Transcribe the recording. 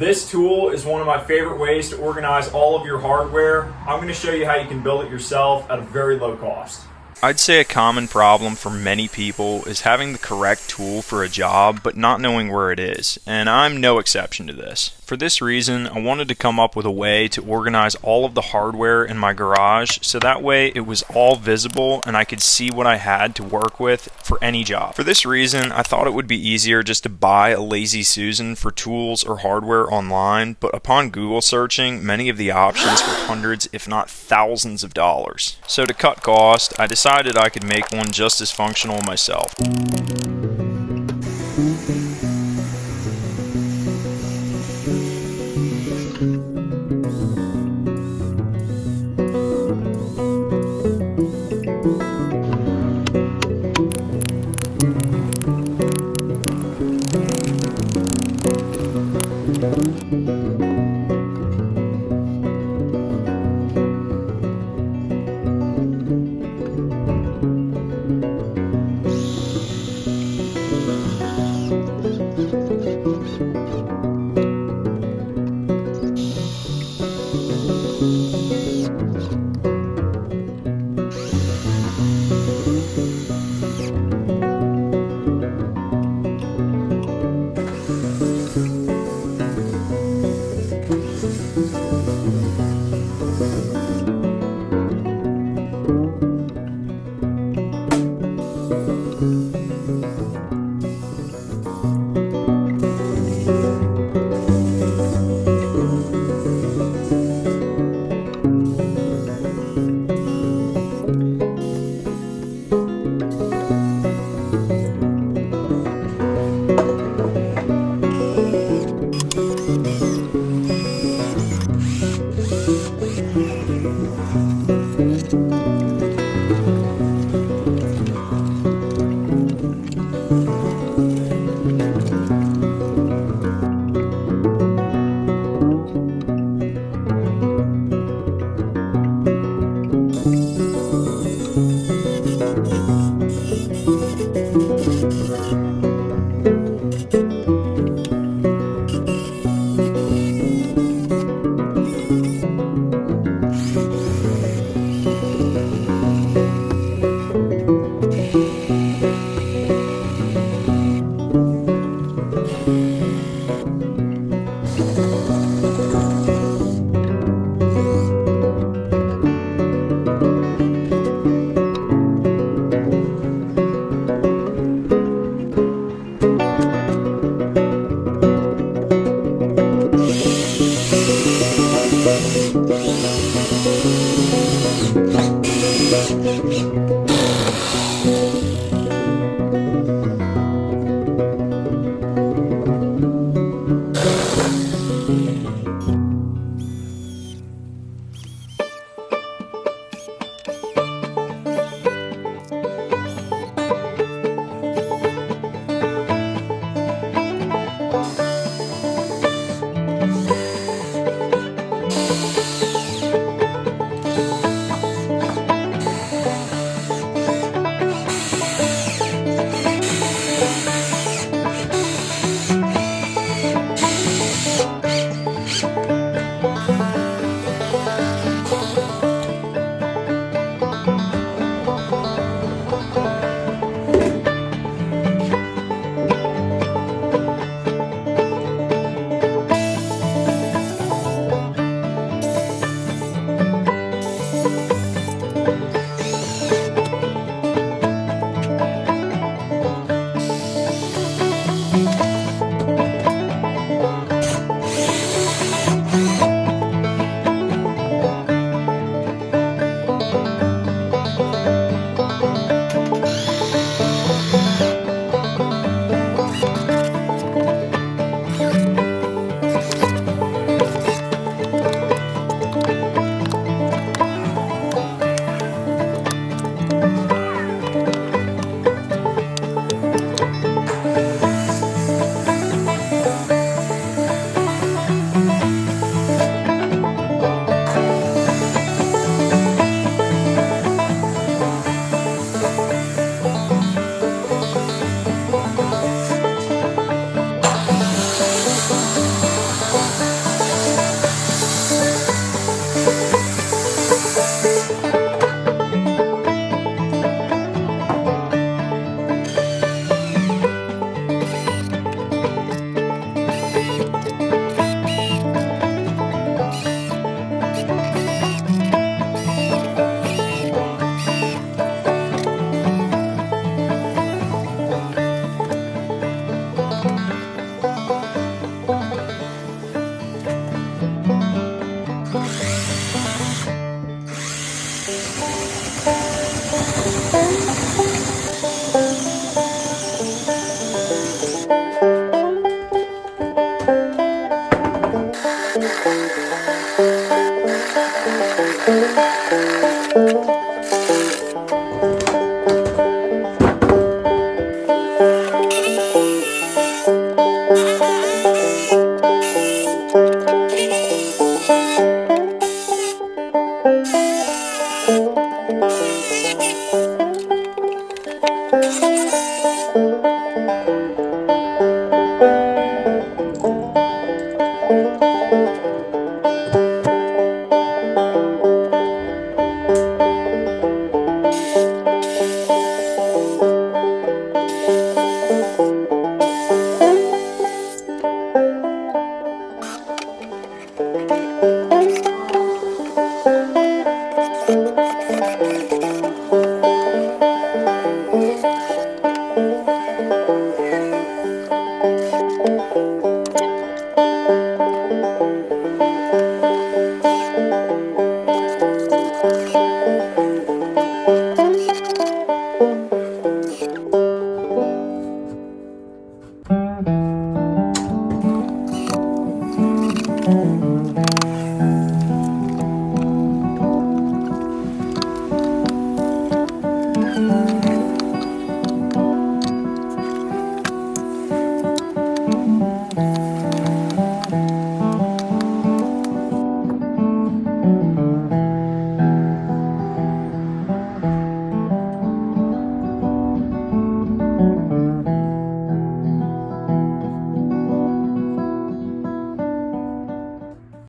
This tool is one of my favorite ways to organize all of your hardware. I'm going to show you how you can build it yourself at a very low cost. I'd say a common problem for many people is having the correct tool for a job but not knowing where it is, and I'm no exception to this. For this reason, I wanted to come up with a way to organize all of the hardware in my garage so that way it was all visible and I could see what I had to work with for any job. For this reason, I thought it would be easier just to buy a Lazy Susan for tools or hardware online, but upon Google searching, many of the options were hundreds if not thousands of dollars. So to cut cost, I decided I could make one just as functional myself.